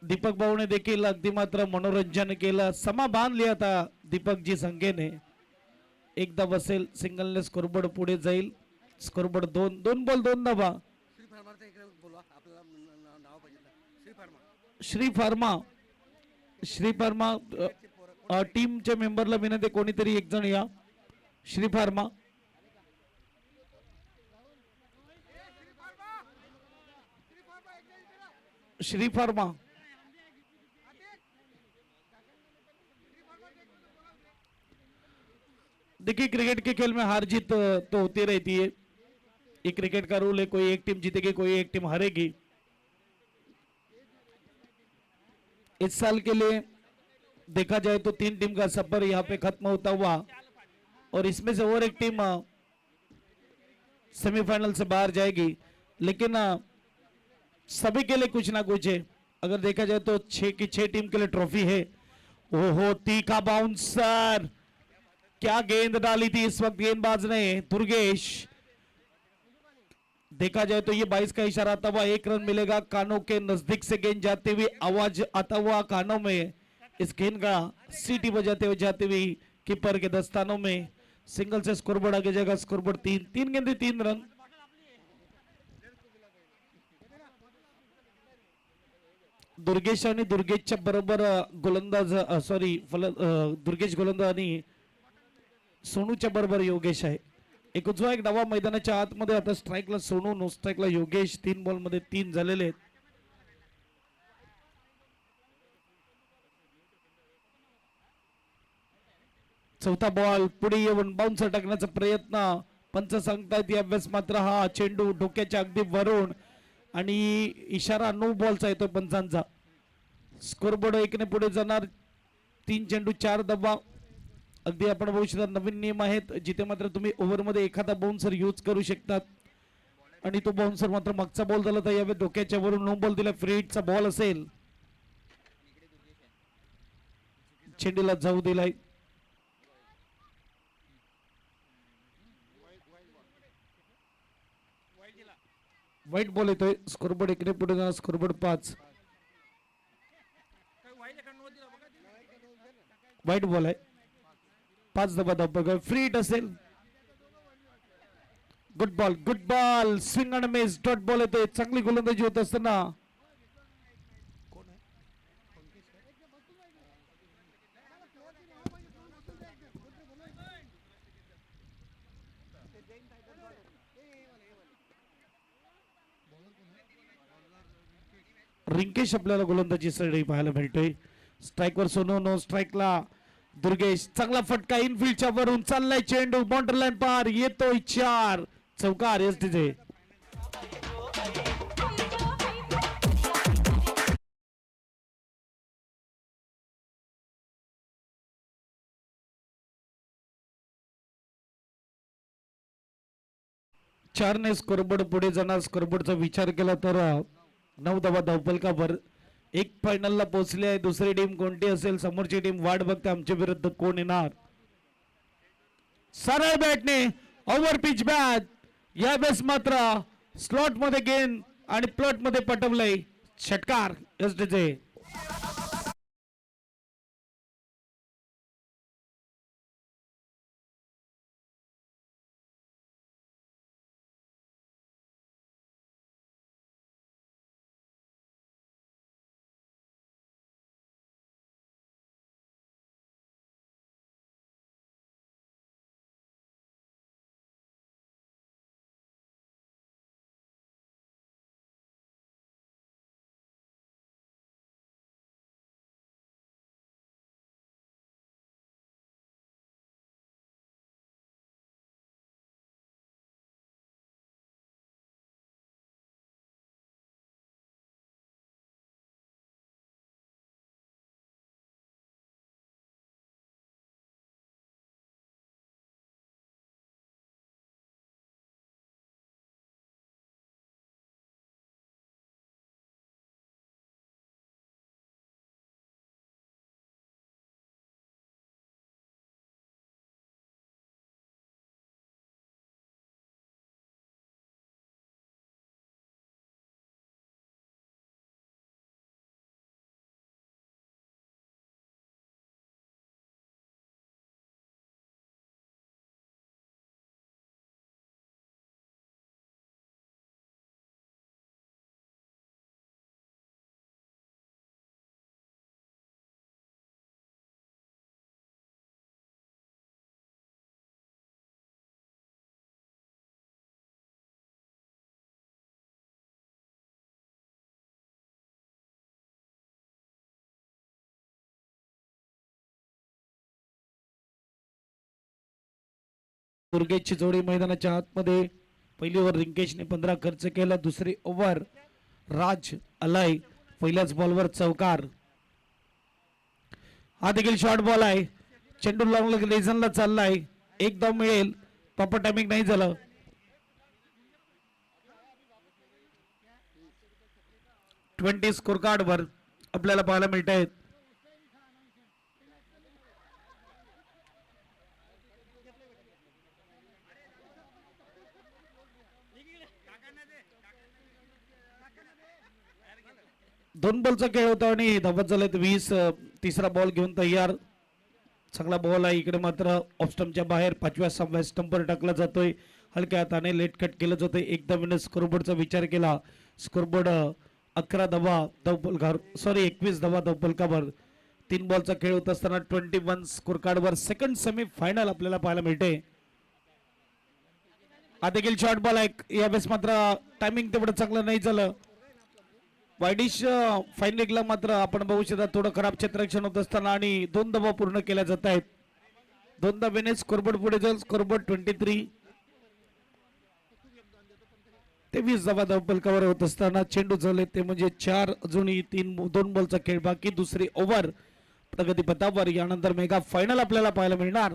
दीपक भाऊने देखील अगदी मात्र मनोरंजन केलं, समा बांधली आता दीपकजी संख्येने. एकदा बसेल सिंगलने स्कोरबोर्ड पुढे जाईल. स्कोरबोर्ड 2 धावा. श्री फार्मा श्री फार्मा टीमच्या मेंबरला विनंती कोणीतरी एक जण या. श्री फार्मा श्री फार्मा देखिए क्रिकेट के खेल में हार जीत तो होती रहती है. ये क्रिकेट का रूल है, कोई एक टीम जीतेगी कोई एक टीम हारेगी. इस साल के लिए देखा जाए तो 3 टीम का सफर यहाँ पे खत्म होता हुआ और इसमें से और एक टीम सेमीफाइनल से बाहर जाएगी. लेकिन सभी के लिए कुछ ना कुछ है. अगर देखा जाए तो 6 की 6 टीम के लिए ट्रॉफी है. ओहो, तीखा बाउंसर, क्या गेंद डाली थी इस वक्त गेंदबाज ने. दुर्गेश, देखा जाए तो ये 22 का इशारा आता हुआ 1 रन मिलेगा. कानों के नजदीक से गेंद जाते हुए आवाज आता हुआ कानों में, इस गेंद का सीटी बजाते हुए जाते हुए कीपर के दस्तानों में. सिंगल से स्कोरबोर्ड आगे जाएगा. स्कोरबोर्ड 3 गेंदे 3 रन. दुर्गेश आणि दुर्गेशच्या बरोबर गोलंदाज दुर्गेश गोलंदाज आणि सोनूच्या बरोबर योगेश आहे. एक उजवा एक डावा मैदानाच्या आतमध्ये. आता स्ट्राईकला सोनू, नो स्ट्राईकला योगेश. 3 बॉल मध्ये 3 झालेले आहेत. चौथा बॉल पुढे येऊन बाउन्सर टाकण्याचा प्रयत्न. पंच सांगतायत यावेळेस मात्र हा चेंडू डोक्याच्या अगदी वरून आणि इशारा नो बॉलचा येतो पंचांचा. स्कोरबोर्ड 1 ने पुढे जाणार. 3 चेंडू 4 धावा. अगदी आपण बघू शकता नवीन नियम आहेत जिथे मात्र तुम्ही ओव्हरमध्ये एखादा बाउन्सर यूज करू शकतात आणि तो बाउन्सर मात्र मागचा बॉल झाला तर यावेळी डोक्याच्या वरून नो बॉल दिला. फ्री हिटचा बॉल असेल. चेंडूला जाऊ दिलाय. वाईट बॉल येतोय. स्कोरबोर्ड 1 ने पुढे जाणार. स्कोरबोर्ड 5. वाईट बॉल आहे. 5 धावा धाव. फ्री हिट असेल. गुड बॉल स्विंग आणि मिस. डॉट बॉल येतोय. चांगली गोलंदाजी होत असताना रिंकेश आपल्याला गोलंदाजी सळी पाहायला मिळतोय. स्ट्राईकवर सोनू, नो स्ट्राईकला दुर्गेश. चांगला फटका इनफिल्डच्या वरून चाललाय चेंडू बाउंड्री लाईन पार. येतोय 4. चौकार एसटीचे. चारने स्कोरबोर्ड पुढे जाणार. स्कोरबोर्डचा विचार केला तर 9 धावा धावफलकावर. एक फायनलला पोहोचले आहे. दुसरी टीम कोणती असेल समोरची टीम वाट बघते आमच्या विरुद्ध कोण येणार. सरळ बॅटने ओव्हर पिच बॅट. यावेळेस मात्र स्लॉट मध्ये गेंद आणि प्लॉट मध्ये पटवलंय. षटकार एसटीचे. दुर्गेशची जोडी मैदानाच्या आतमध्ये. पहिली ओव्हर रिंकेशने 15 खर्च केला. दुसरी ओव्हर राज अलाय पहिल्याच बॉलवर चौकार. हा देखील शॉर्ट बॉल आहे. चेंडू लॉंग लेझनला चाललाय. एक धाव मिळेल. प्रॉपर टायमिंग नाही झालं. ट्वेंटी स्कोर कार्ड वर आपल्याला पाहायला मिळत आहेत. दोन बॉलचा खेळ होता आणि धावत झाले 20. तिसरा बॉल घेऊन तयार. चांगला बॉल आहे. इकडे मात्र ऑफस्टम्पच्या बाहेर 5व्या 6व्या स्टंपवर टाकला जातोय. हलक्या हाताने लेट कट केलं जातोय. एक धावेने स्कोरबोर्डचा विचार केला. स्कोरबोर्ड 11 धावा धावपलकावर 21 धावा धावपलकावर. 3 बॉलचा खेळ होत असताना 21 स्कोर कार्डवर सेकंड सेमी फायनल आपल्याला पाहायला मिळते. हा देखील शॉर्ट बॉल आहे. यावेळेस मात्र टायमिंग तेवढं चांगलं नाही झालं. वायडिश फाईन लेगला मात्र आपण बघू शकता थोडं खराब क्षेत्ररक्षण होत असताना आणि 2 धावा पूर्ण केल्या जात आहेत. 2 धावेने स्कोरबोर्ड पुढे जाईल. स्कोरबोर्ड 23. 23 धावा धावपलकावर होत असताना चेंडू झाले ते म्हणजे 4. अजूनही 2 बॉलचा खेळ बाकी. दुसरी ओव्हर प्रगतीपथावर. यानंतर मेगा फायनल आपल्याला पाहायला मिळणार.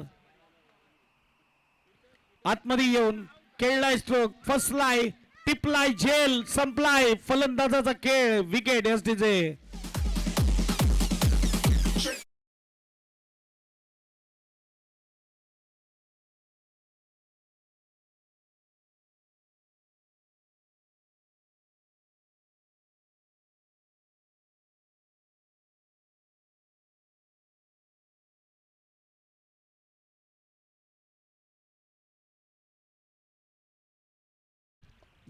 आतमध्ये येऊन खेळलाय स्ट्रोक. फसलाय. टिपलाय. झेल संपलाय. फलंदाजाचा खेळ. विकेट एसटीचे.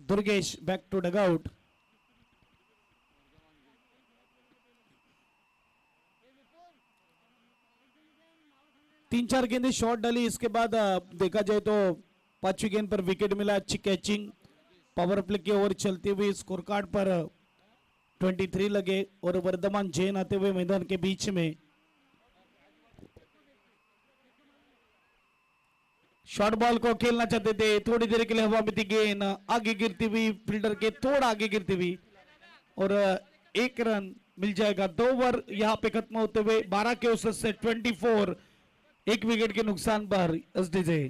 Durgesh back to dugout. तीन चार गेंदें शॉर्ट डाली. इसके बाद देखा जाए तो 5वीं गेंद पर विकेट मिला. अच्छी कैचिंग. पावर प्ले की ओवर चलती हुई स्कोर कार्ड पर 23 लगे और वर्धमान जैन आते हुए मैदान के बीच में. शॉर्ट बॉल को खेलना चाहते थे. थोड़ी देर के लिए हवा में थी गेंद. आगे गिरती हुई फील्डर के थोड़ा आगे गिरती हुई और 1 रन मिल जाएगा. 2 ओवर यहाँ पे खत्म होते हुए 12 के औसत से 24. 1 विकेट के नुकसान पर एसडीजे.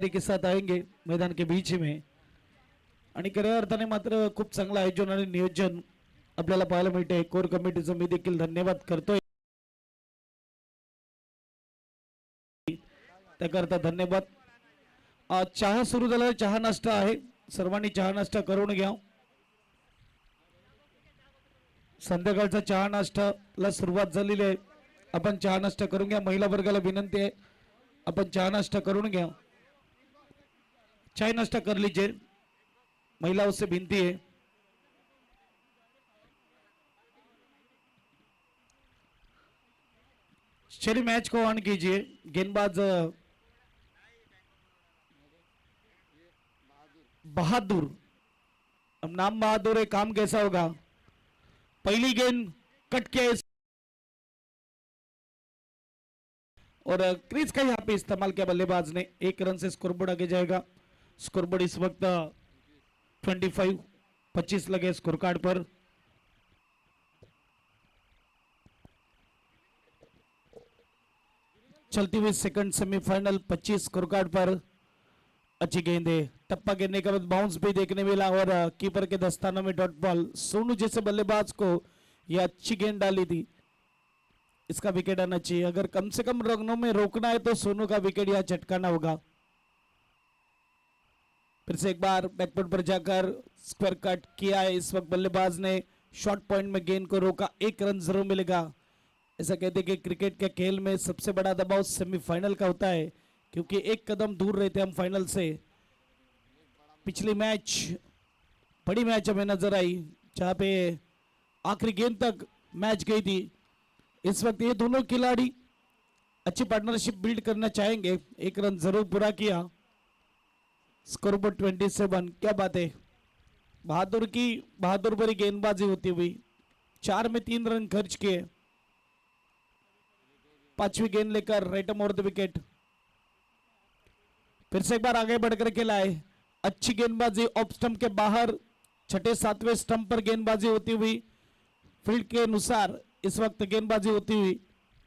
के साथ आएंगे मैदान के बीच में. आणि खऱ्या अर्थाने मात्र खूप चांगलं आयोजन आणि नियोजन आपल्याला पाहायला मिळते. कोर कमिटीचं मी देखील धन्यवाद करतोय. त्याकरता धन्यवाद. चहा सुरू झाला. चहा नाश्ता आहे. सर्वांनी चहा नाश्ता करून घ्या. संध्याकाळचा चहा नाश्ताला सुरुवात झालेली आहे. आपण चहा नाश्ता करून घ्या. महिला वर्गाला विनंती आहे आपण चहा नाश्ता करून घ्या. चाय नाश्ता कर लीजिए. महिलाओं से विनती है. चलिए मैच को ऑन कीजिए. गेंदबाज बहादुर. अब नाम बहादुर है, काम कैसा होगा. पहली गेंद कट के और क्रीज का यहाँ पे इस्तेमाल किया बल्लेबाज ने. 1 रन से स्कोरबोर्ड आगे जाएगा. स्कोरबोर्ड इस वक्त 25 लगे स्कोर कार्ड पर. चलती हुई सेकंड सेमीफाइनल 25 स्कोर कार्ड पर. अच्छी गेंदे. टप्पा गिरने के बाद बाउंस भी देखने मिला और कीपर के दस्तानों में डॉट बॉल. सोनू जैसे बल्लेबाज को यह अच्छी गेंद डाली थी. इसका विकेट आना चाहिए. अगर कम से कम रनों में रोकना है तो सोनू का विकेट यह चटकाना होगा. फिर से एक बार बैकफुट पर जाकर स्क्वायर कट किया है। इस वक्त बल्लेबाज ने शॉर्ट पॉइंट में गेंद को रोका, 1 रन जरूर मिलेगा। ऐसा कहते हैं कि क्रिकेट के खेल में सबसे बड़ा दबाव सेमीफाइनल का होता है, क्योंकि एक कदम दूर रहते हम फाइनल से। पिछली मैच बड़ी मैच हमें नजर आई जहां पे आखिरी गेंद तक मैच गई थी। इस वक्त ये दोनों खिलाड़ी अच्छी पार्टनरशिप बिल्ड करना चाहेंगे। 1 रन जरूर पूरा किया, स्कोर बोर्ड 27। क्या बात है, बहादुर भरी गेंदबाजी होती हुई 4 में 3 रन खर्च किए। 5वीं गेंद लेकर राइट ओवर द विकेट। फिर से एक बार आगे बढ़कर खेला है, अच्छी गेंदबाजी ऑफ स्टंप के बाहर 6ठे 7वें स्टंप पर गेंदबाजी होती हुई, फील्ड के अनुसार इस वक्त गेंदबाजी होती हुई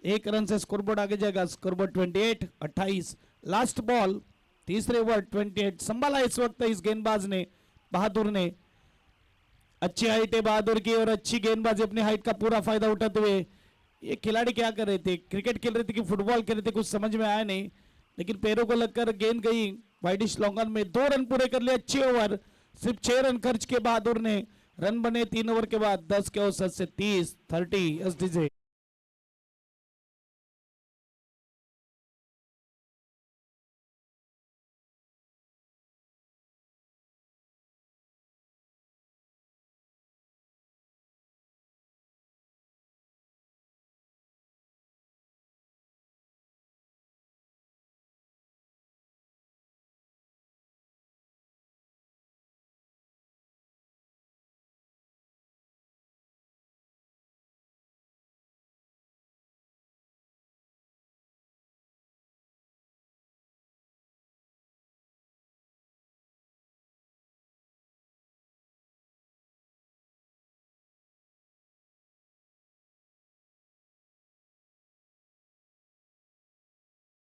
1 रन से स्कोरबोर्ड आगे जाएगा। स्कोरबोर्ड 28। लास्ट बॉल, तीसरे ओवर 28 संभाला इस वक्त इस गेंदबाज ने, बहादुर ने। अच्छी हाइट है बहादुर की और अच्छी गेंदबाजी, अपनी हाइट का पूरा फायदा उठाते हुए। ये खिलाड़ी क्या कर रहे थे, क्रिकेट खेल रहे थे कि फुटबॉल खेल रहे थे, कुछ समझ में आया नहीं, लेकिन पैरों को लगकर गेंद गई वाइडिश लॉन्गन में। 2 रन पूरे कर लिए, अच्छे ओवर, सिर्फ 6 रन खर्च किए बहादुर ने। रन बने 3 ओवर के बाद 10 के औसत से 30 एसडीजे।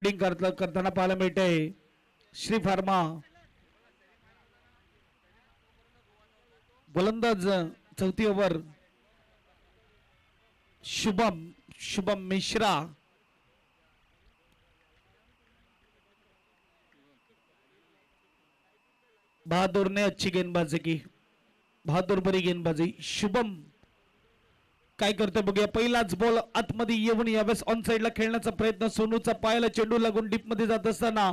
करताना पाहायला मिळते श्री फार्मा। गोलंदाज चौथी ओव्हर शुभम मिश्रा। बहादुर ने अच्छी गेंदबाजी की, बहादुर भरी गेंदबाजी। शुभम काय करतोय बघूया। पहिलाच बॉल आतमध्ये येऊन यावेळेस ऑन साइडला खेळण्याचा प्रयत्न, सोनूचा पायाला चेंडू लागून डीप मध्ये जात असताना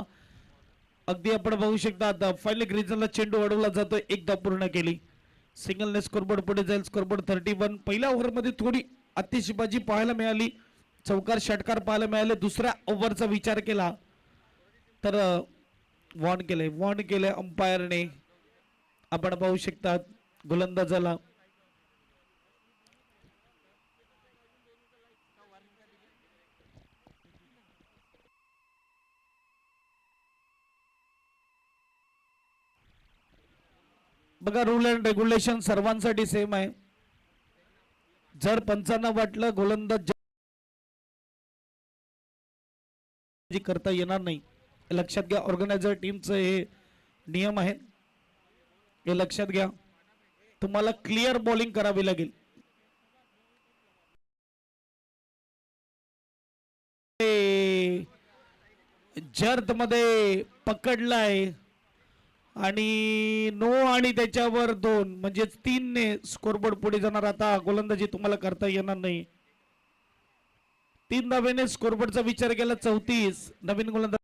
अगदी आपण बघू शकता फायनल ग्रीजनला चेंडू अडवला जातोय, एक धाव पूर्ण केली। सिंगलने स्कोरबोर्ड पुढे जाईल, स्कोरबोर्ड 31। पहिल्या ओव्हरमध्ये थोडी आतिषबाजी पाहायला मिळाली, चौकार षटकार पाहायला मिळाले। दुसऱ्या ओव्हरचा विचार केला तर वॉर्न केले अंपायरने, आपण पाहू शकता गोलंदाजाला। बघा रूल अँड रेग्युलेशन सर्वांसाठी सेम आहे। जर पंचांना वाटलं गोलंदाज करता येणार नाही, लक्षात घ्या। ऑर्गनायझर टीमचं हे नियम आहे, हे लक्षात घ्या। तुम्हाला क्लिअर बॉलिंग करावी लागेल। जर्द मध्ये पकडलाय आणि नो आणि त्याच्यावर 2 म्हणजे 3 ने स्कोरबोर्ड पुढे जाणार। आता गोलंदाजी तुम्हाला करता येणार नाही। 3 धावेने स्कोरबोर्डचा विचार केला 34। नवीन गोलंदाज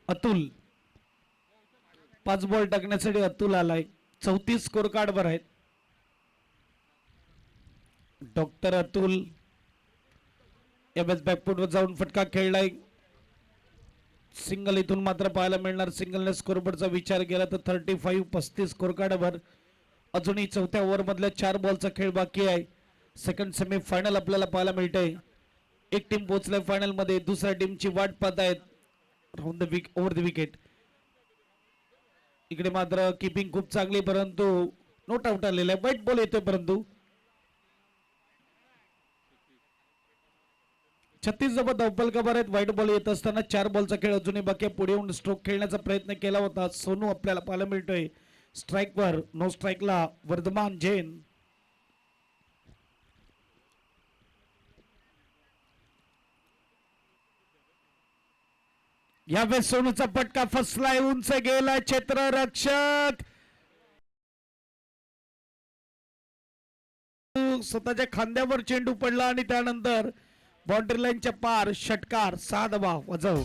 अतुल, 5 बॉल टाकण्यासाठी अतुल आलाय। 34 स्कोर कार्ड वर आहेत डॉक्टर अतुल। यावेळेस बॅकफुट वर जाऊन फटका खेळलाय, सिंगल इथून मात्र पाहायला मिळणार। सिंगलने स्कोरबोर्डचा विचार केला तर 35 स्कोर कार्ड वर। अजूनही चौथ्या ओव्हर मधल्या 4 बॉलचा खेळ बाकी आहे। सेकंड सेमी फायनल आपल्याला पाहायला मिळतंय। एक टीम पोहोचलाय फायनल मध्ये, दुसऱ्या टीमची वाट पाहत आहेत round the over the wicket. इकडे मात्र कीपिंग खूप चांगली, परंतु नोट आउट आलेला आहे। वाईट बॉल येतोय, परंतु 36 जबर धावपल कबर आहेत. व्हाईट बॉल येत असताना 4 बॉलचा खेळ अजूनही बाकी आहे. पुढे येऊन स्ट्रोक खेळण्याचा प्रयत्न केला होता सोनू आपल्याला पाहायला मिळतोय स्ट्राईकवर. नो स्ट्राईकला वर्धमान जैन. यावेळेस सोनूचा पटका फसलाय, उंच गेला क्षेत्ररक्षक स्वतःच्या खांद्यावर चेंडू पडला आणि त्यानंतर बाउंड्री लाईनच्या पार षटकार 6 धावा वजव.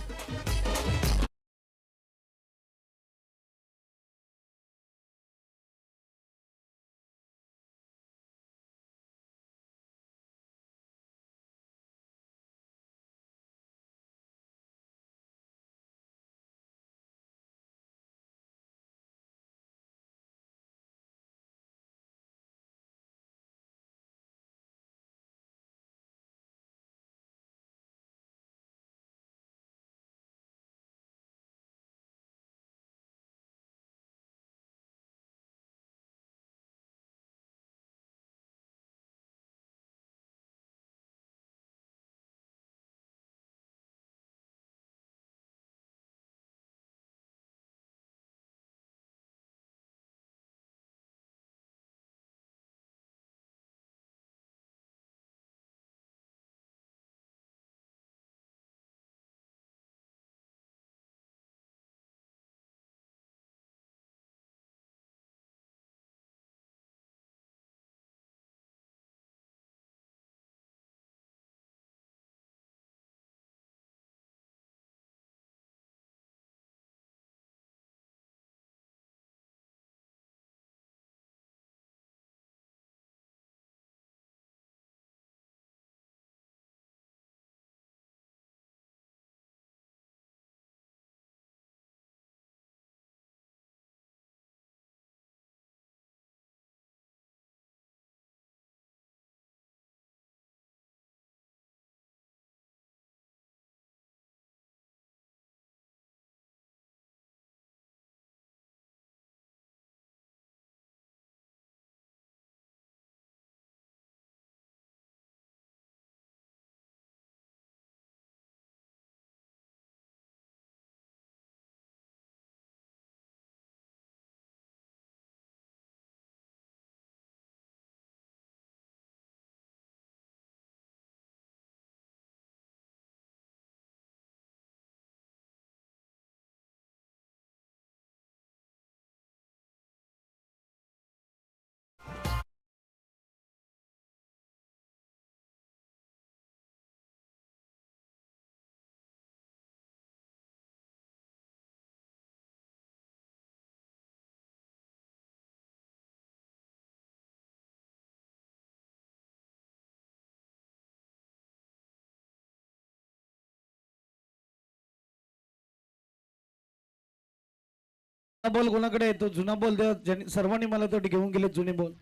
बॉल कोणाकडे येतो? जुना बॉल द्या. सर्वांनी मला तो घेऊन गेले जुने बॉल.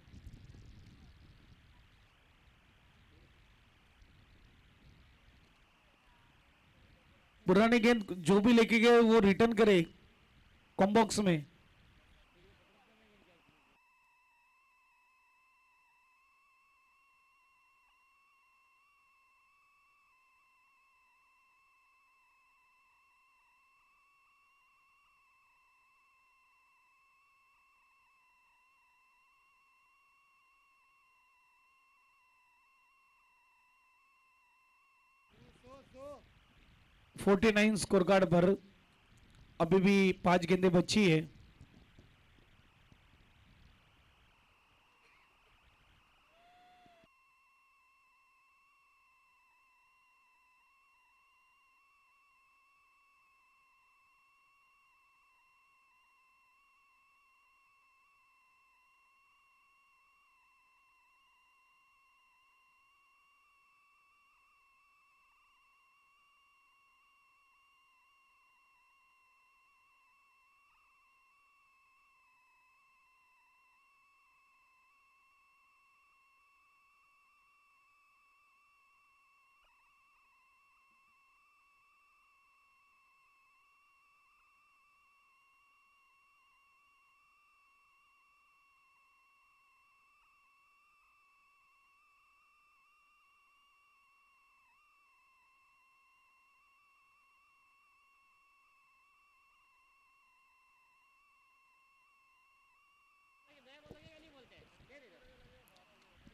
पुराने गेंद जो भी लेके गए वो रिटर्न करे कॉम्बॉक्स में. तो 49 स्कोर कार्ड पर अभी भी 5 गेंदें बची है.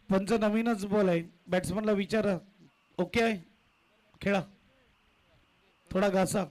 पंच नवीनच बॉल आहे, बॅट्समनला विचारा. ओके आहे, खेळा, थोडा घासा.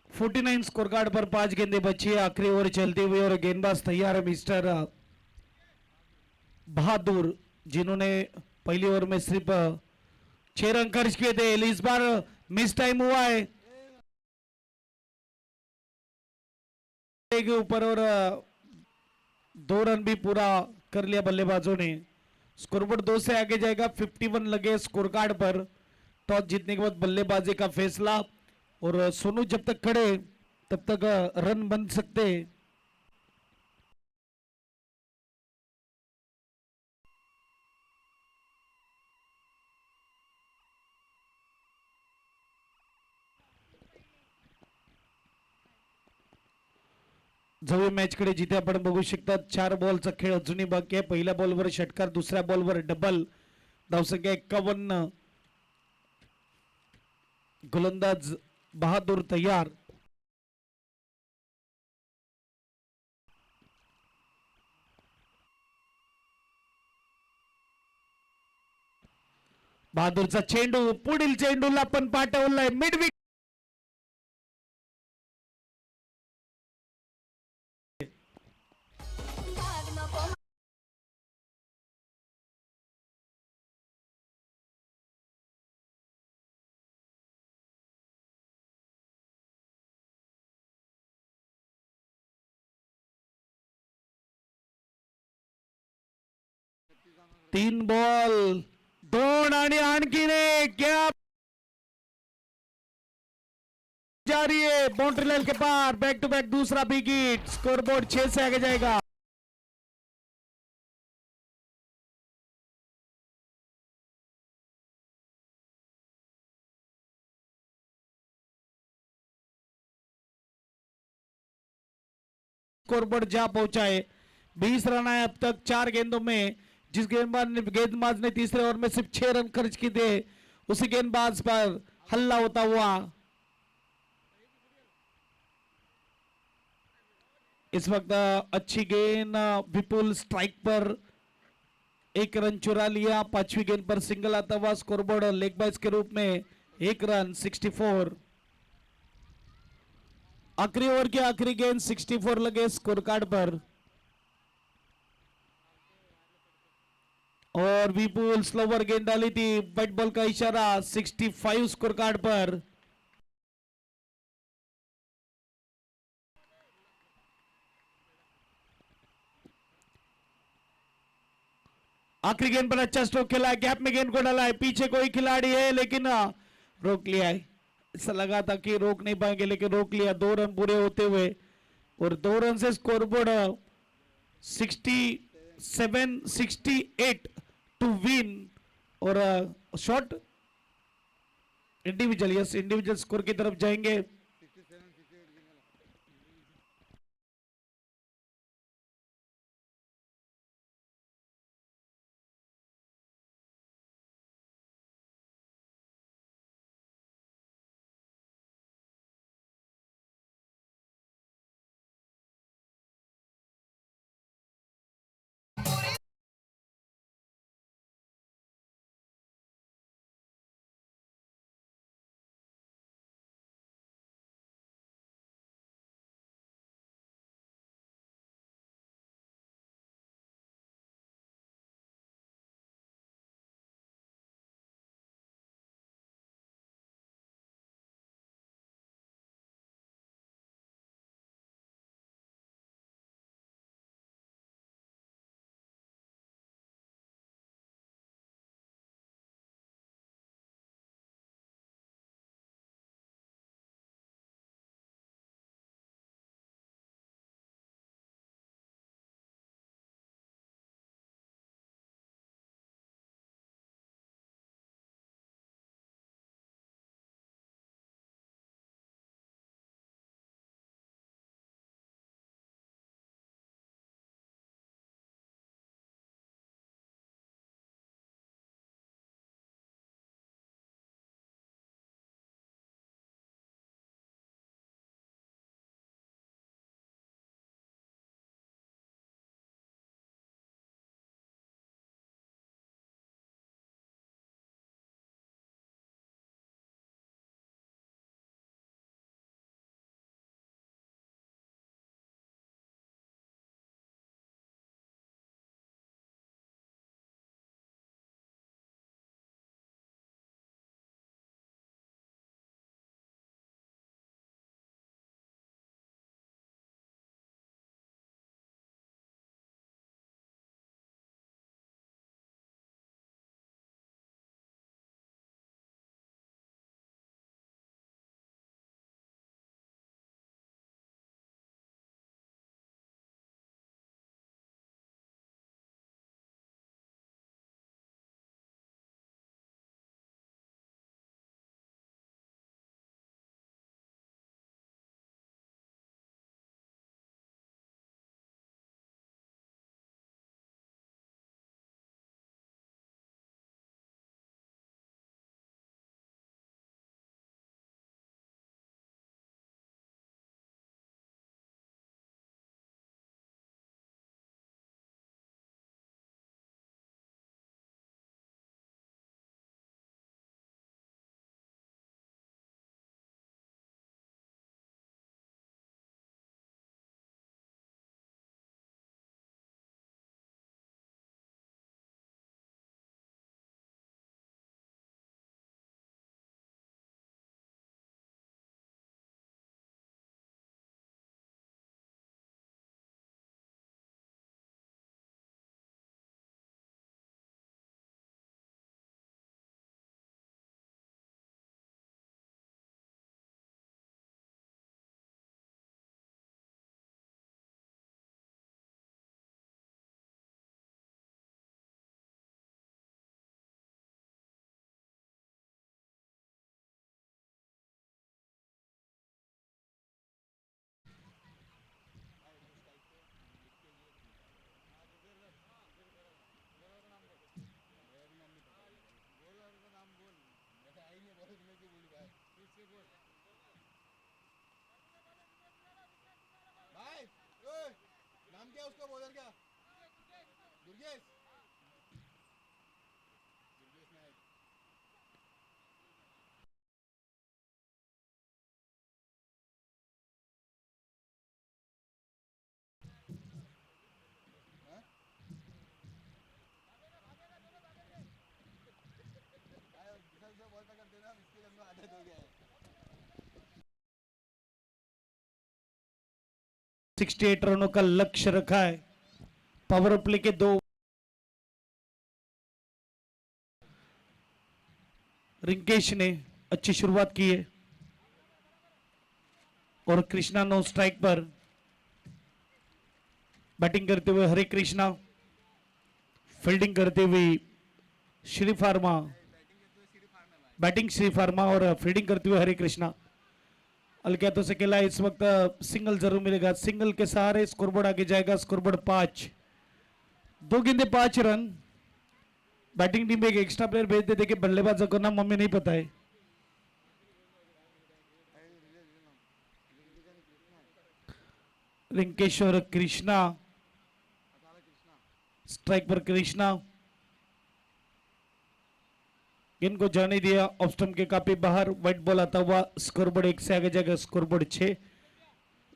फोर्टी 49 स्कोर कार्ड पर 5 गेंदे बची है, आखिरी ओवर चलते हुए और गेंदबाज तैयार है मिस्टर बहादुर, जिन्होंने पहली ओवर में सिर्फ 6 रन खर्च किए थे. इस बार मिस टाइम हुआ है के ऊपर और 2 रन भी पूरा कर लिया बल्लेबाजों ने. स्कोरबोर्ड 2 से आगे जाएगा. 51 लगे स्कोर कार्ड पर. टॉस जीतने के बाद बल्लेबाजी का फैसला. और सोनू जब तक खड़े तब तक रन बन सकते. जवळ मॅच कडे जिथे आपण बघू शकता 4 बॉलचा खेळ अजूनही बाकी आहे. पहिल्या बॉलवर षटकार, दुसऱ्या बॉलवर डबल. धावसंख्या 51. गोलंदाज बहादूर तैयार. बहादूरचा चेंडू, पुढील चेंडूला पण पाठवलाय मिड विकेट. तीन बॉल 2 आणि आणखीन एक गॅप जारी है. बाउंड्री लाइन के पार बैक टू बैक दूसरा विकेट. स्कोरबोर्ड 6 से आगे जाएगा. स्कोरबोर्ड जा पहुंचा है. 20 रन आए अब तक 4 गेंदों में. जिस गेंदबाज ने तीसरे ओवर में सिर्फ 6 रन खर्च किए थे, उसी गेंदबाज पर हल्ला होता हुआ. इस वक्त अच्छी गेंद, विपुल स्ट्राइक पर 1 रन चुरा लिया. 5वीं गेंद पर सिंगल आता हुआ. स्कोरबोर्ड लेग बाइस के रूप में 1 रन 64. आखिरी ओवर की आखिरी गेंद 64 लगे स्कोर कार्ड पर. और विपुल स्लोवर गेंद डाली थी. व्हाइट बॉल का इशारा. 65 स्कोर कार्ड पर. आखिरी गेंद पर अच्छा स्ट्रोक खेला है. गैप में गेंद को डाला है. पीछे कोई खिलाड़ी है लेकिन रोक लिया है. ऐसा लगा था कि रोक नहीं पाएंगे लेकिन रोक लिया. 2 रन पूरे होते हुए और 2 रन से स्कोरबोर्ड 67-68 टू विन. और shot individual, yes individual score की तरफ जाएंगे. 68 रनों का लक्ष्य रखा है। पावर प्ले के 2 रिंकेश ने अच्छी शुरुआत की है और कृष्णा नो स्ट्राइक पर बैटिंग करते हुए हरे कृष्णा, फील्डिंग करते हुए Shri pharma, batting Shri pharma और फील्डिंग करते हुए हरे कृष्णा। हल्के हाथों से खेला, इस वक्त सिंगल जरूर मिलेगा, सिंगल के सहारे स्कोरबोर्ड आगे जाएगा। स्कोरबोर्ड 5, 2 गेंदे 5 रन। बैटिंग टीम में एक एक्स्ट्रा प्लेयर भेज दे, देखिए बल्लेबाजों को नाम मम्मी नहीं पता है। रिंकेश्वर कृष्णा, स्ट्राइक पर कृष्णा, गेंद को जाने दिया ऑफ स्टंप के काफी बाहर। व्हाइट बॉल आता हुआ स्कोरबोर्ड 1 से आगे जाएगा। स्कोरबोर्ड 6,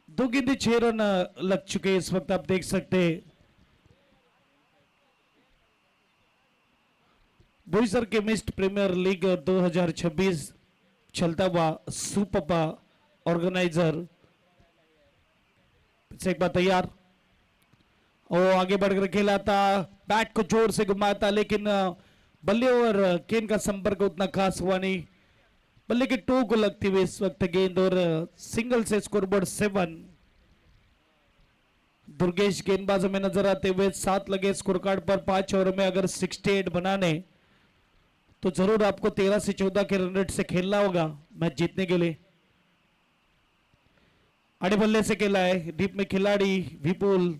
2 गेंदे 6 रन लग चुके हैं इस वक्त, आप देख सकते हैं। बोईसर केमिस्ट प्रीमियर लीग 2026 चलता हुआ सुपर ऑर्गेनाइजर से एक बार तैयार और आगे बढ़कर खेला था, बैट को जोर से घुमाया था लेकिन बल्ले और गेंद का संपर्क उतना खास हुआ नहीं। बल्ले के टो को लगती हुई इस वक्त गेंद और सिंगल से स्कोरबोर्ड 7। दुर्गेश गेंदबाजों में नजर आते हुए 7 लगे स्कोर कार्ड पर। 5 ओवर में अगर 68 बनाने तो जरूर आपको 13 से 14 के रन रेट से खेलना होगा मैच जीतने के लिए। आड़े बल्ले से खेला है, डीप में खिलाड़ी विपुल,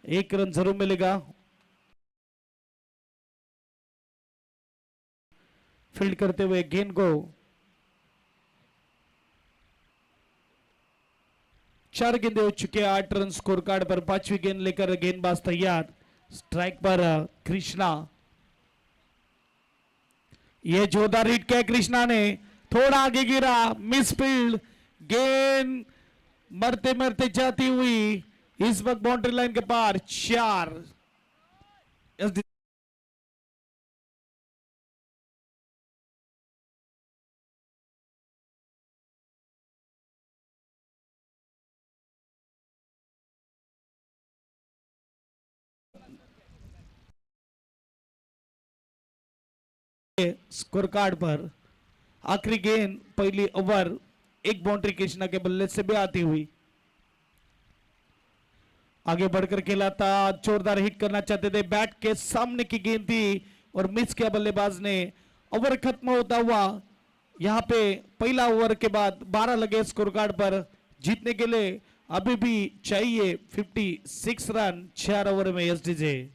1 रन जरूर मिलेगा। फील्ड करते हुए गेंद को 4 गेंदे हो चुके, 8 रन स्कोर कार्ड पर। 5वीं गेंद लेकर गेंदबाज तैयार, स्ट्राइक पर कृष्णा। ये जोरदार हिट किया कृष्णा ने, थोड़ा आगे गिरा, मिस फील्ड, गेंद मरते मरते जाती हुई इस वक्त बाउंड्री लाइन के पार। 4 स्कोर कार्ड पर। आखिरी गेंद पहली ओवर, 1 बाउंड्री कृष्णा के बल्ले से भी आती हुई। आगे बढ़कर खेला था, जोरदार हिट करना चाहते थे, बैट के सामने की गेंद थी और मिस किया बल्लेबाज ने। ओवर खत्म होता हुआ यहां पे पहला ओवर के बाद 12 लगे स्कोर कार्ड पर। जीतने के लिए अभी भी चाहिए 56 रन 4 ओवर में एसडीजे।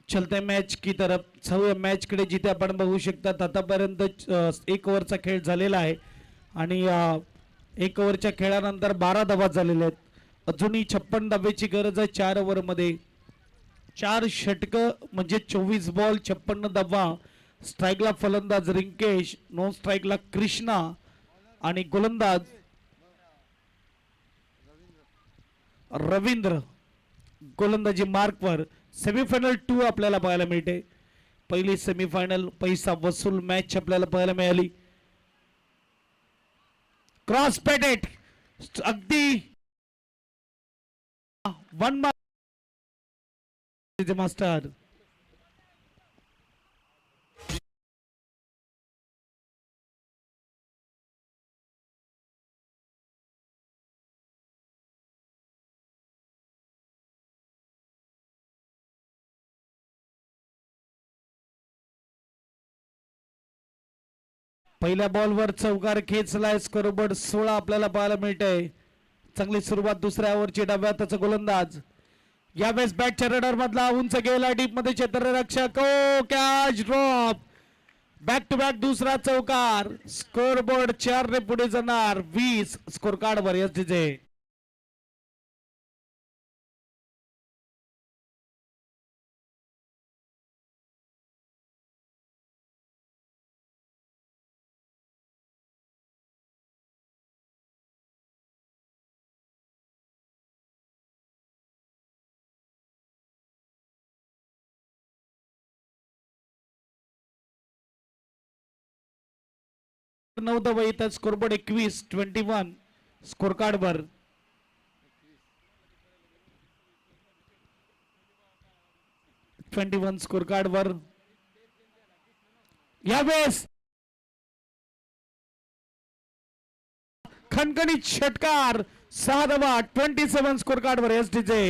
चलते मैच की तरफ, सगळे मॅच कडे जिथे आपण बघू शकतात आतापर्यंत 1 ओव्हरचा खेळ झालेला आहे आणि 1 ओव्हरच्या खेळानंतर 12 धावा झालेल्या आहेत। अजूनही 56 धावेची गरज आहे 4 ओव्हर मध्ये। 4 षटक म्हणजे 24 बॉल 56 धावा। स्ट्राइकला फलंदाज रिंकेश, नॉन स्ट्राइकला कृष्णा आणि गोलंदाज रवींद्र गोलंदाजी मार्कवर। सेमीफायनल 2 आपल्याला पाहायला मिळते। पहिली सेमीफायनल पैसा वसूल मॅच आपल्याला पाहायला मिळाली। क्रॉस पेटेड अगदी 1 मास्टर पहिल्या बॉलवर चौकार खेचलाय। स्कोरबोर्ड 16 आपल्याला पाहायला मिळतंय। चांगली सुरुवात दुसऱ्या ओव्हरची, डाव्या हाताचा गोलंदाज यावेळेस बॅटच्या रडार मधला उंच गेला, डीप मध्ये क्षेत्ररक्षक, catch drop. Back to back दुसरा चौकार. स्कोर बोर्ड 4 ने पुढे जाणार. 20 स्कोर कार्ड वर एसडीजे. नऊ धावा येतात. स्कोरबोर्ड 21 21 स्कोर कार्ड वर. स्कोर कार्ड वर यावेळेस खणखणीत षटकार. 6 धावा. 27 स्कोर कार्ड वर एसडीजे.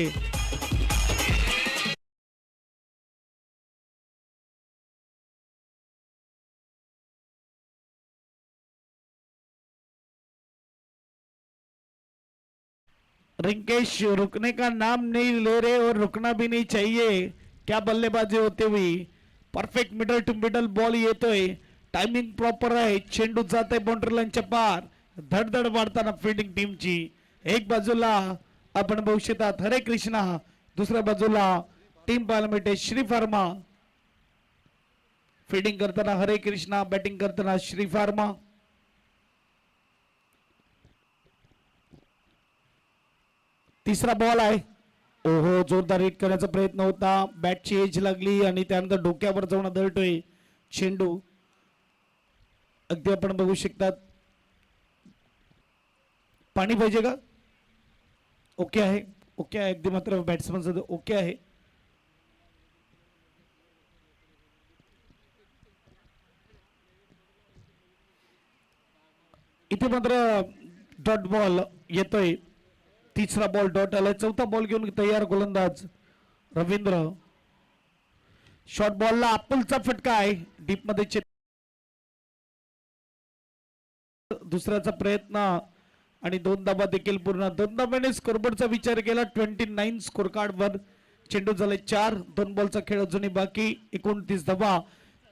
रिंकेश रुकने का नाम नहीं ले रहे और रुकना भी नहीं चाहिए. क्या बल्लेबाजी होते हुई. Perfect middle to middle ball येतोय. टायमिंग प्रॉपर आहे. चेंडू जात आहे बाउंड्री लाईनच्या पार. धडधड वाढताना फिल्डिंग टीमची. एक बाजूला आपण बघू शकतात हरे कृष्णा. दुसऱ्या बाजूला टीम पाहायला मिळते श्री फार्मा. फिल्डिंग करताना हरे कृष्णा. बॅटिंग करताना श्री फार्मा. तिसरा बॉल आहे. ओहो जोरदार हिट करण्याचा प्रयत्न होता. बॅटची एज लागली आणि त्यानंतर डोक्यावर जाऊन आदळतोय चेंडू. अगदी आपण बघू शकतात. पाणी पाहिजे का. ओके आहे. ओके आहे अगदी. मात्र बॅट्समन ओके आहे. इथे मात्र डॉट बॉल येतोय. तिसरा बॉल डॉट आलाय. चौथा बॉल घेऊन तयार गोलंदाज रवींद्र. शॉर्ट बॉलला अपुलचा फटका आहे. डीप मध्ये दुसऱ्याचा प्रयत्न आणि 2 धाबा देखील पूर्ण. 2 धाब्याने स्कोरबोर्डचा विचार केला. 29 स्कोर कार्ड वर. चेंडू झाले 4. 2 बॉलचा खेळ अजूनही बाकी. 29 धाबा.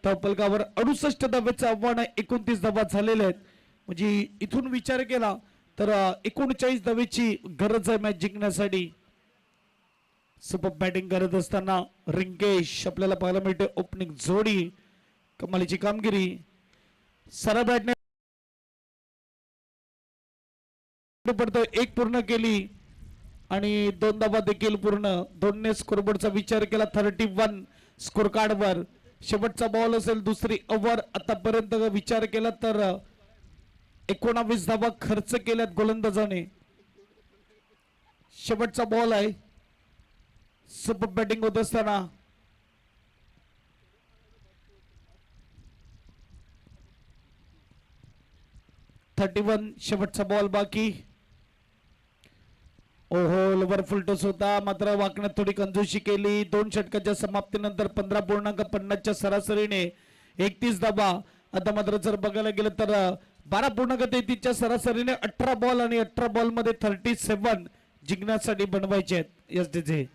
तळपलकावर 68 धाब्याचं आव्हान आहे. 29 धाबा झालेले आहेत. म्हणजे इथून विचार केला तर 39 धावेची गरज आहे मॅच जिंकण्यासाठी. सुपर बॅटिंग करत असताना रिंकेश आपल्याला पाहायला मिळते. ओपनिंग जोडी. कमालीची कामगिरी. सरळ बॅटने पडतो. 1 पूर्ण केली आणि 2 धाबा देखील पूर्ण. 2ने स्कोरबोर्डचा विचार केला. 31 स्कोर कार्ड वर. शेवटचा बॉल असेल दुसरी ओव्हर. आतापर्यंत विचार केला तर 19 धाबा खर्च केल्यात गोलंदाजाने. शेवटचा बॉल आहे. सुपर बॅटिंग होत असताना 31 शेवटचा बॉल बाकी. ओहो लोवर फुलटॉस होता. मात्र वाकण्यात थोडी कंजूशी केली. 2 षटकाच्या समाप्तीनंतर 15.50च्या सरासरीने 31 धाबा. आता मात्र जर बघायला गेलं तर 12.33च्या सरासरीने 18 बॉल आणि 18 बॉल मध्ये 37 जिंकण्यासाठी बनवायचे आहेत एसडीजे.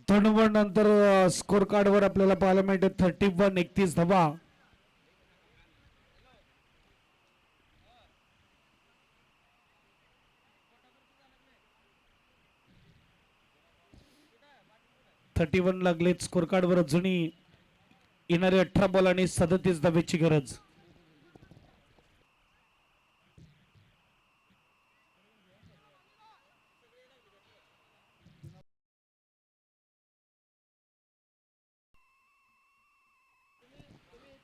धनुवर नंतर स्कोर कार्ड वर आपल्याला पाहायला मिळते 31 31 धाबा. लागलेत स्कोर कार्ड वर. अजूनही येणारे 18 बॉल आणि 37 धाब्याची गरज.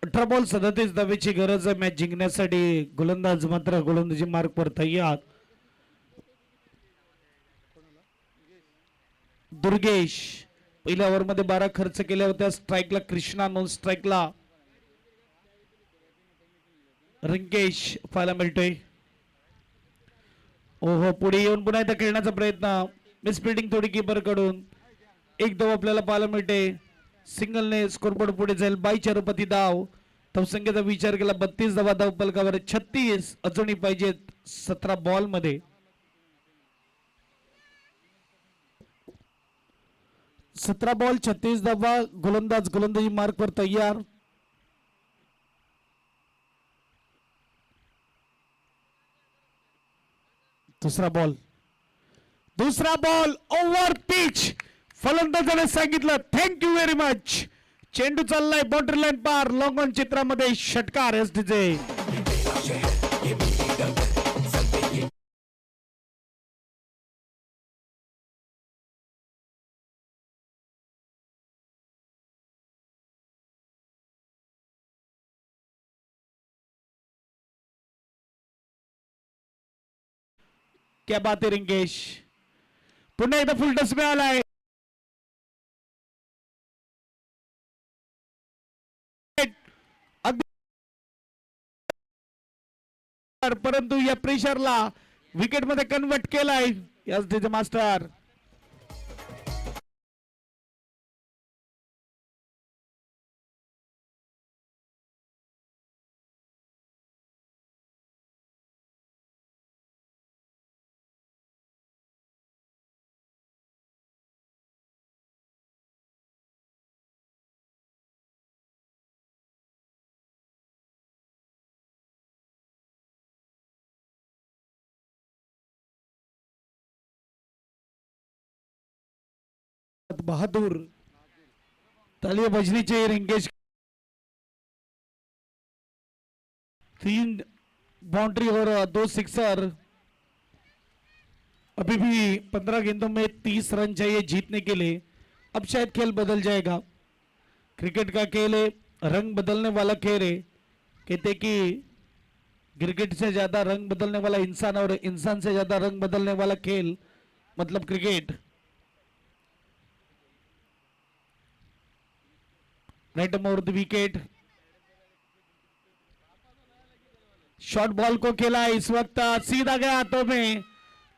18 बॉल 37 धावेची गरज आहे मॅच जिंकण्यासाठी. गोलंदाज मात्र गोलंदाजी मार्कवर तयार. दुर्गेश पहिल्या ओव्हरमध्ये 12 खर्च केल्या होत्या. स्ट्राईकला कृष्णा, नॉन स्ट्राईकला रंकेश पाहायला मिळतोय. ओहो, पुढे येऊन पुन्हा एकदा खेळण्याचा प्रयत्न. मिसफिल्डिंग थोडी कीपर कडून. एक धाव आपल्याला पाहायला मिळते. सिंगलने स्कोरबोर्ड पुढे जाईल. 22 रुपये धाव. धावसंख्येचा विचार केला 32 धावा धाव फलकावर. 36 अजूनही पाहिजेत 17 बॉल मध्ये. 17 बॉल 36 धावा. गोलंदाज गोलंदाजी मार्कवर तयार. दुसरा बॉल ओव्हर पिच. फलंदाजाने सांगितलं थँक्यू व्हेरी मच. चेंडू चाललाय बाउंड्री लाईन पार. लॉंग ऑन चित्रामध्ये षटकार एसटीचे. क्या बात आहे रिंकेश. पुन्हा एकदा फुल टच मिळालाय. परंतु या प्रेशरला विकेट मध्ये कन्वर्ट केलाय एसटीचे मास्टर. बहादूर तालिया बजनीचे रिंकेश. 3 बाउंड्री और 2 सिक्सर. अभी भी 15 गेंदों में 30 रन चाहिए जीतने के लिए. अब शायद खेल बदल जाएगा. क्रिकेट का खेल है, रंग बदलने वाला खेल है. कहते कि क्रिकेट से ज्यादा रंग बदलने वाला इंसान और इंसान से ज्यादा रंग बदलने वाला खेल मतलब cricket. Right over the wicket. Short ball को खेला इस वक्त सीधा गया हाथों में.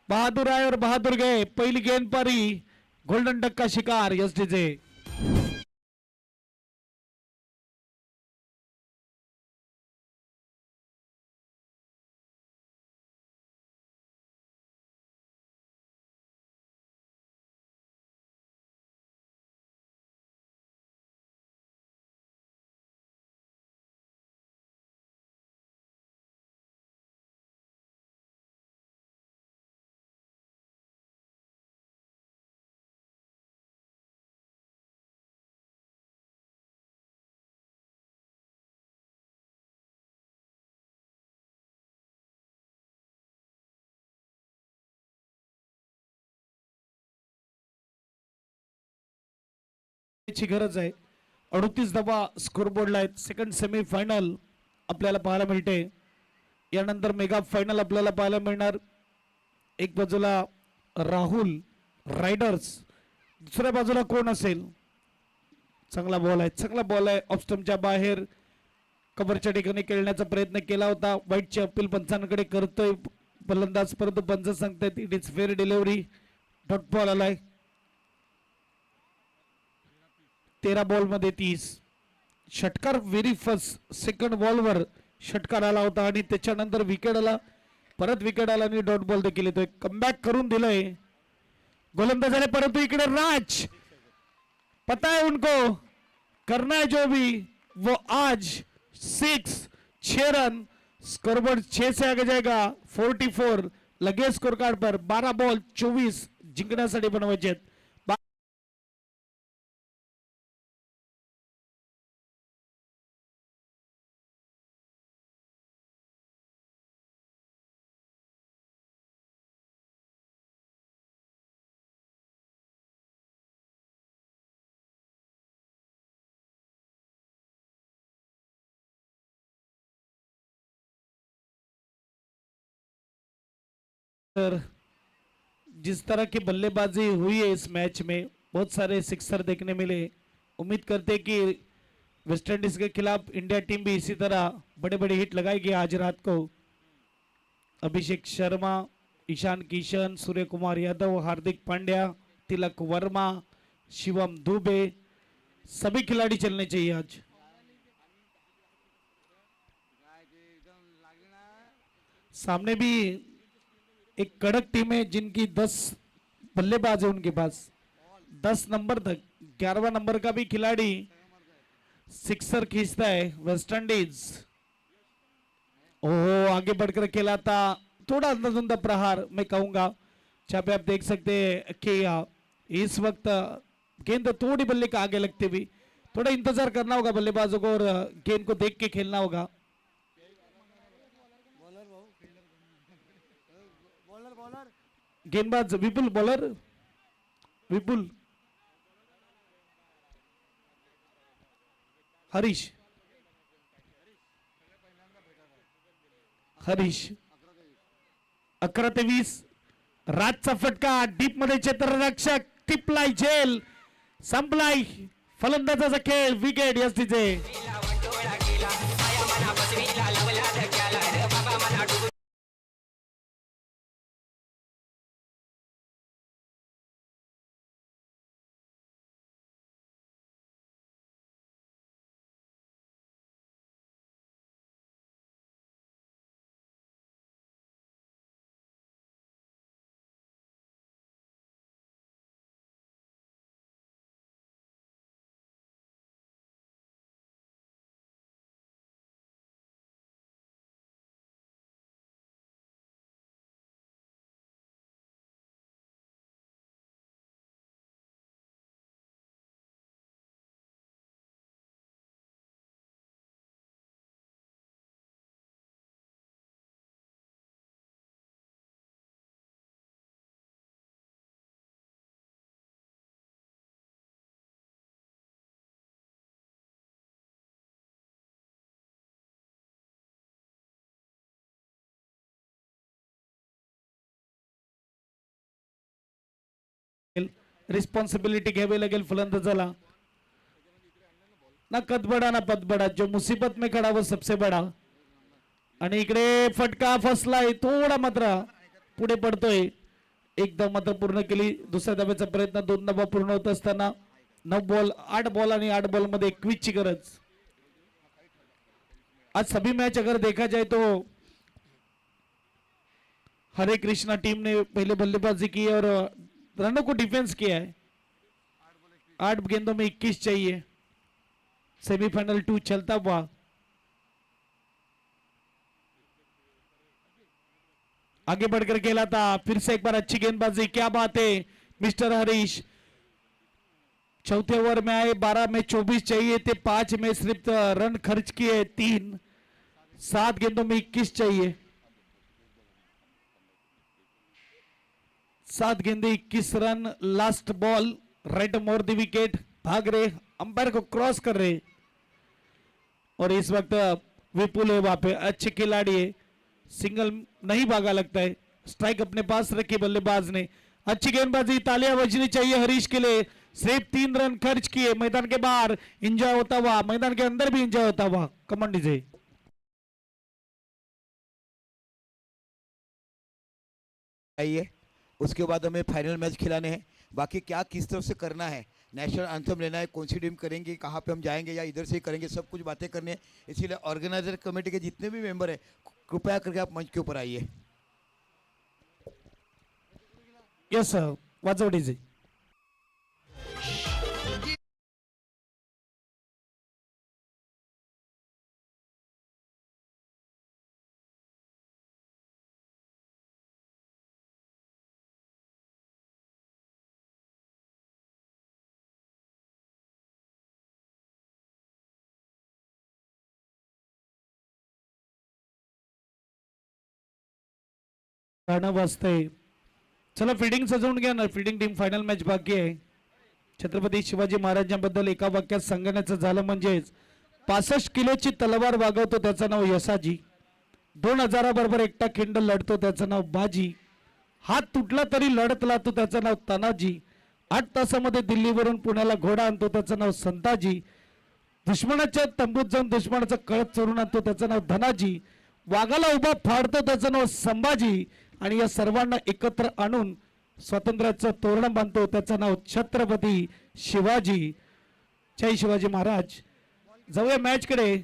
बहादुर आए और बहादुर गए. पहली गेंद पर ही गोल्डन डक का शिकार एसटीचे. गरज आहे. 38 धावा स्कोरबोर्डला आहेत. सेकंड सेमी फायनल आपल्याला पाहायला मिळते. यानंतर मेगा फायनल आपल्याला पाहायला मिळणार. एक बाजूला राहुल रायडर्स, दुसऱ्या बाजूला कोण असेल. चांगला बॉल आहे. ऑफ स्टंपच्या बाहेर कव्हरच्या ठिकाणी खेळण्याचा प्रयत्न केला होता. वाईटची अपील पंचांकडे करतोय फलंदाज, परंतु पंच सांगतायत it is fair delivery. Dot ball आलाय. 13 बॉल मध्ये 30. षटकार व्हेरी फर्स्ट सेकंड बॉलवर षटकार आला होता आणि त्याच्यानंतर विकेट आला. परत विकेट आला आणि डॉट बॉल देखील येतोय. कमबॅक करून दिलंय गोलंदाजाने. परंतु इकडे राज, पता है उनको करना है जो भी वो आज 6 रन. स्कोरबोर्ड 6 से आगे जाएगा. 44 लगे स्कोर कार्ड पर. 12 बॉल 24 जिंकण्यासाठी बनवायचे. तर जिस तरह की बल्लेबाजी हुई है इस मैच में, बहुत सारे सिक्सर देखने मिले। उम्मीद करते कि वेस्ट इंडीज के खिलाफ इंडिया टीम भी इसी तरह बड़े बड़े हिट लगाएगी आज रात को। अभिषेक शर्मा, ईशान किशन, सूर्य कुमार यादव, हार्दिक पांड्या, तिलक वर्मा, शिवम दुबे, सभी खिलाड़ी चलने चाहिए आज। सामने भी एक कड़क टीम है जिनकी 10 बल्लेबाज है उनके पास, 10 नंबर तक। 11वां नंबर का भी खिलाड़ी सिक्सर खींचता है वेस्ट इंडीज। ओहो, आगे बढ़कर खेला था, थोड़ा अंधाधुंधा प्रहार मैं कहूंगा। जहाँ पे आप देख सकते हैं कि इस वक्त गेंद थोड़ी बल्ले के आगे लगती हुई, थोड़ा इंतजार करना होगा बल्लेबाजों को और गेंद को देख के खेलना होगा। गेंदबाज विपुल, बॉलर विपुल, हरीश, हरीश 11-20। राजचा फटका डीप मध्ये क्षेत्ररक्षक टिपलाय झेल, संपलाय फलंदाजाचा खेळ, विकेट यस्तीचे। रिस्पॉन्सिबिलिटी घ्यावी लागेल फलंदाजाला ना, कद बडा ना पद बडा, जो मुसीबत में खड़ा वो सबसे बडा। आणि इकडे फटका फसलाय, थोडा मात्र पुढे पडतोय। एक धाव मात्र पूर्ण केली, दुसऱ्या धावेचा प्रयत्न, 2 धावा पूर्ण होत असताना 9 बॉल 8 बॉल आणि 8 बॉल मध्ये 21 ची गरज। आज सभी मैच अगर देखा जाए तो हरे कृष्णा टीम ने पहले बल्लेबाजी की और रनों को डिफेंस किया है। 8 गेंदों में 21 चाहिए। सेमीफाइनल 2 चलता हुआ आगे बढ़कर खेला था, फिर से एक बार अच्छी गेंदबाजी, क्या बात है मिस्टर हरीश। चौथे ओवर में आए, 12 में 24 चाहिए थे, 5 में सिर्फ रन खर्च किए 3, 7 गेंदों में 21 चाहिए। 7 गेंदे 21 run, last ball, right more the wicket, भाग रहे, अंपायर को क्रॉस कर रहे और इस वक्त विपुल है वहां पे, अच्छे खिलाड़ी है, सिंगल नहीं भागा लगता है, स्ट्राइक अपने पास रखी बल्लेबाज ने। अच्छी गेंदबाजी, तालियां बजनी चाहिए हरीश के लिए, सिर्फ 3 रन खर्च किए, मैदान के बाहर एंजॉय होता हुआ, मैदान के अंदर भी एंजॉय होता हुआ। कमन डीजे। आइए, उसके बाद हमें फाइनल मैच खिलाने हैं। बाकी क्या किस तरफ से करना है, नेशनल एंथम लेना है, कौन सी टीम करेंगे, कहाँ पे हम जाएंगे या इधर से ही करेंगे, सब कुछ बातें करनी है। इसीलिए ऑर्गेनाइजर कमेटी के जितने भी मेंबर हैं, कृपया करके आप मंच के ऊपर आइए। यस सर, वाजव डीजे। गाणं वाजतंय, चला फिल्डिंग सजवून घ्या ना, फिल्डिंग टीम फायनल मॅच बाकी आहे। छत्रपती शिवाजी महाराजांबद्दल एका वाक्यात सांगण्याचं झालं म्हणजेच 65 किलोची तलवार वागवतो त्याचं नाव यसाजी, 2000 बरोबर एकटा खिंड लढतो त्याचं नाव बाजी, हात तुटला तरी लढतला तो, त्याचं नाव तानाजी. 8 तासामध्ये दिल्लीवरून पुण्याला घोडा आणतो, त्याचं नाव संताजी. दुश्मनाच्या तंबूत जाऊन दुश्मनाचं कळत चोरून आणतो, त्याचं नाव धनाजी. वाघाला उभा फाडतो, त्याचं नाव संभाजी. आणि या सर्वांना एकत्र आणून स्वातंत्र्याचं तोरण बांधतो, त्याचं नाव छत्रपती शिवाजी. जय शिवाजी महाराज. जाऊया मॅच कडे.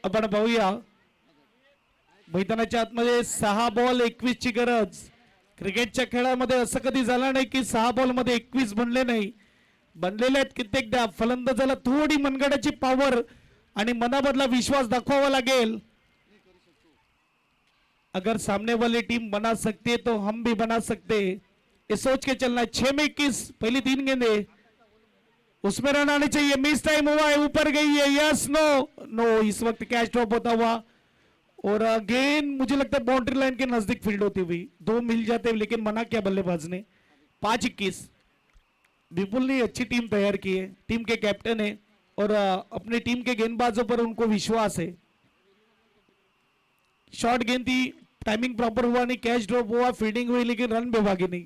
आपण पाहूया मैदानाच्या आतमध्ये 6 बॉल 21 ची गरज. क्रिकेटच्या खेळामध्ये असं कधी झालं नाही की 6 बॉल मध्ये 21 बनले नाही. बनलेले आहेत कित्येकदा. फलंदाजाला थोडी मनगडाची पॉवर आणि मनामधला विश्वास दाखवावा लागेल. अगर सामने वाली टीम बना सकती है तो हम भी बना सकते, ये सोच के चलना है. 6 में 21, पहली 3 गेंदे, उसमें रन आने चाहिए. मिस टाइम हुआ है, ऊपर गई है. यस नो नो, इस वक्त कैच ड्रॉप होता हुआ और अगेन मुझे लगता है बाउंड्री लाइन के नजदीक फील्ड होती हुई. 2 मिल जाते लेकिन मना किया बल्लेबाज ने. 5-21. विपुल ने अच्छी टीम तैयार की है, टीम के कैप्टन है और अपनी टीम के गेंदबाजों पर उनको विश्वास है. शॉर्ट गेंद थी, टाइमिंग प्रॉपर हुआ नहीं, कैच ड्रॉप हुआ, फील्डिंग हुई लेकिन रन पे भागी नहीं.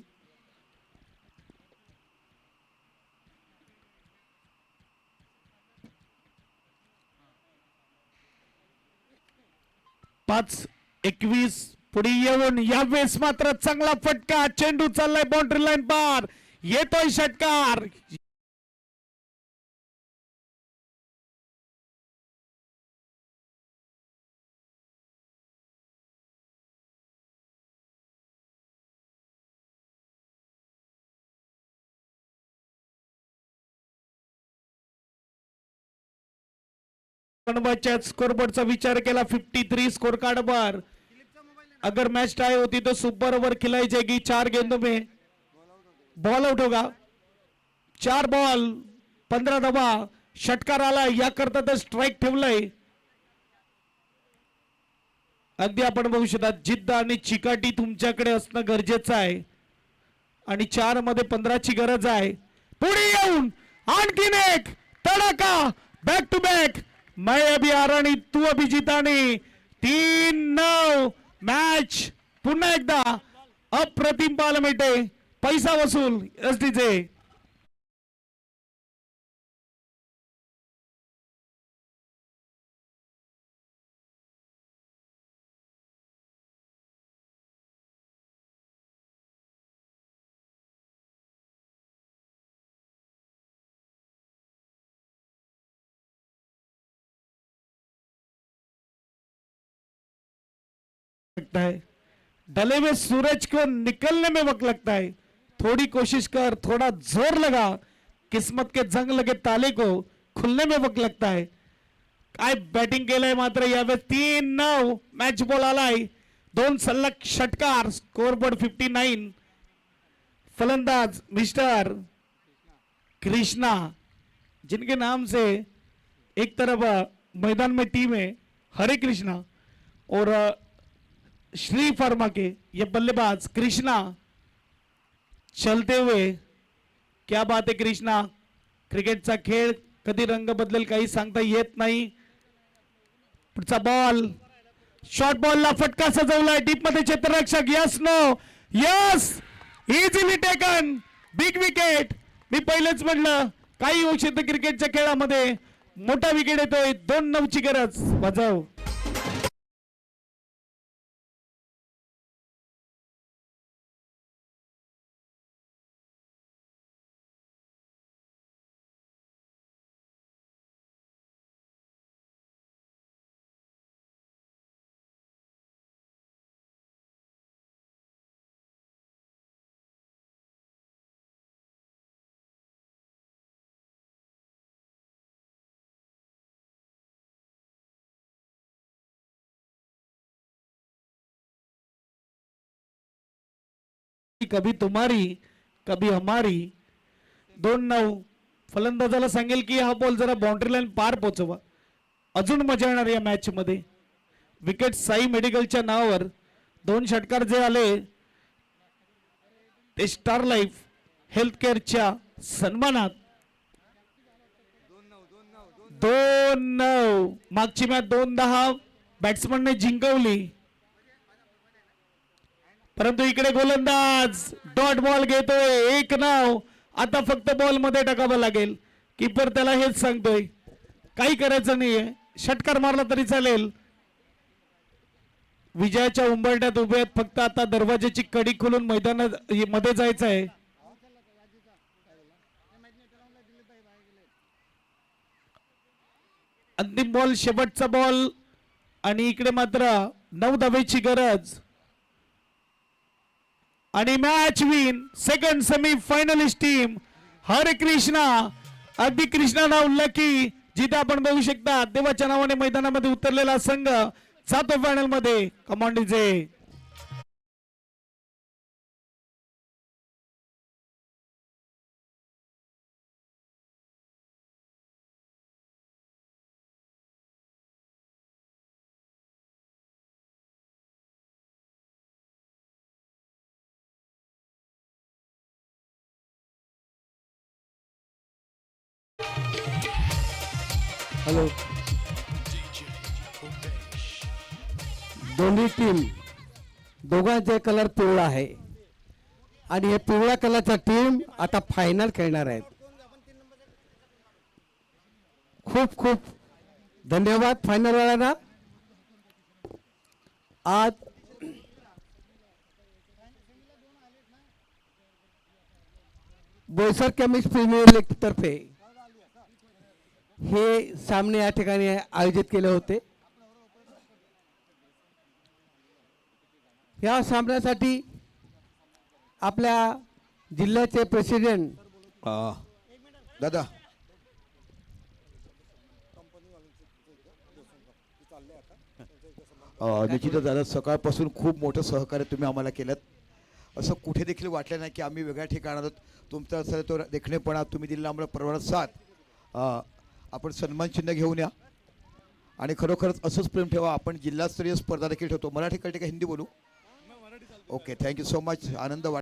पाच 21 पुढे येऊन यावेळेस मात्र चांगला फटका. चेंडू चाललाय बाउंड्री लाईन पार, येतोय षटकार. स्कोरबोर्डचा विचार केला. 53 स्कोर कार्ड पर. अगर मैच टाई होती तो सुपर ओवर खिलाई जाएगी 4 गेंदों में. बॉल आउट होगा. 4 बॉल 15 धावा. षटकार आला, या करता तर स्ट्राइक ठेवलंय. अगदी आपण बघू शकता जिद्द आणि चिकाटी तुमच्याकडे असणं गरजेचं आहे आणि 4 मध्ये 15 ची गरज आहे. पुढे येऊन आणखीन एक तडाखा. Back to back. मैं अभी आराणी, तू अभी जितानी. 3-9 मॅच पुन्हा एकदा अप्रतिम पाहायला मिळते. पैसा वसूल एसडीचे. लगता है डले हुए सूरज को निकलने में वक्त लगता है. थोड़ी कोशिश कर, थोड़ा जोर लगा. किस्मत के जंग लगे ताले को खुलने में वक्त लगता है. काय बॅटिंग केलंय मात्र यावेळेस. 3-9 मॅच बॉल आलाय. 2 सलग षटकार. स्कोरबोर्ड 59. फलंदाज मिस्टर कृष्णा, जिनके नाम से एक तरफ मैदान में टीम है हरे कृष्णा और श्री फार्मा के ये बल्लेबाज कृष्णा चलते हुए. क्या बात है कृष्णा. क्रिकेटचा खेळ कधी रंग बदलेल काही सांगता येत नाही. पुढचा बॉल, शॉर्ट बॉलला फटका सजवलाय. डीप मध्ये क्षेत्ररक्षक. Yes no yes, easily taken. Big wicket. मी पहिलेच म्हटलं काही होऊ शकतं क्रिकेटच्या खेळामध्ये. मोठा विकेट येतोय. 2-9 ची गरज. वाजव. कभी तुम्हारी कभी हमारी. 2-9. फलंदाजाला सांगेल की हा बॉल जरा बाउंड्री लाईन पार पोहोचवा. अजून मजा येणार या मॅच मध्ये. विकेट साई मेडिकलच्या नावावर 2 षटकार जे आले ते स्टार लाईफ हेल्थ केअरच्या सन्मानात. 2-9. मागची मॅच 2-10 बॅट्समनने जिंकवली. परंतु इकडे गोलंदाज डॉट बॉल घेतोय, एक नाव. आता फक्त बॉल मध्ये टाकावं लागेल. कीपर त्याला हेच सांगतोय, काही करायचं नाहीये, षटकार मारला तरी चालेल. विजयाच्या उंबरठ्यात उभे आहेत, फक्त आता दरवाजाची कडी खोलून मैदानात मध्ये जायचं आहे. अंतिम बॉल, शेवटचा बॉल, आणि इकडे मात्र 9 धावेची गरज. आणि match win second semi finalist team हरे कृष्णा. अगदी कृष्णा नाव लकी, जिथे आपण बघू शकता देवाच्या नावाने मैदानामध्ये उतरलेला संघ जातो फायनल मध्ये. Command DJ. हॅलो. दोन्ही टीम दोघांचे कलर पिवळा आहे आणि हे पिवळ्या कलरच्या टीम आता फायनल खेळणार आहेत. खूप खूप धन्यवाद फायनल वाल्यांना. आज बोईसर केमिस्ट प्रीमियर लीग तर्फे हे सामने या ठिकाणी आयोजित केले होते. या सामन्यासाठी आपल्या जिल्ह्याचे प्रेसिडेंट दादा निश्चितच दादा, सकाळपासून खूप मोठं सहकार्य तुम्ही आम्हाला केलं. असं कुठे देखील वाटलं नाही की आम्ही वेगळ्या ठिकाणात तुमचा असं तो देखणेपणा तुम्ही दिला आम्हाला परवाना साथ. आपण सन्मान चिन्ह घेऊन या आणि खरोखरच असंच प्रेम ठेवा. आपण जिल्हास्तरीय स्पर्धा देखील ठेवतो. मराठी कळते का हिंदी बोलू? Okay, thank you so much. आनंद वाट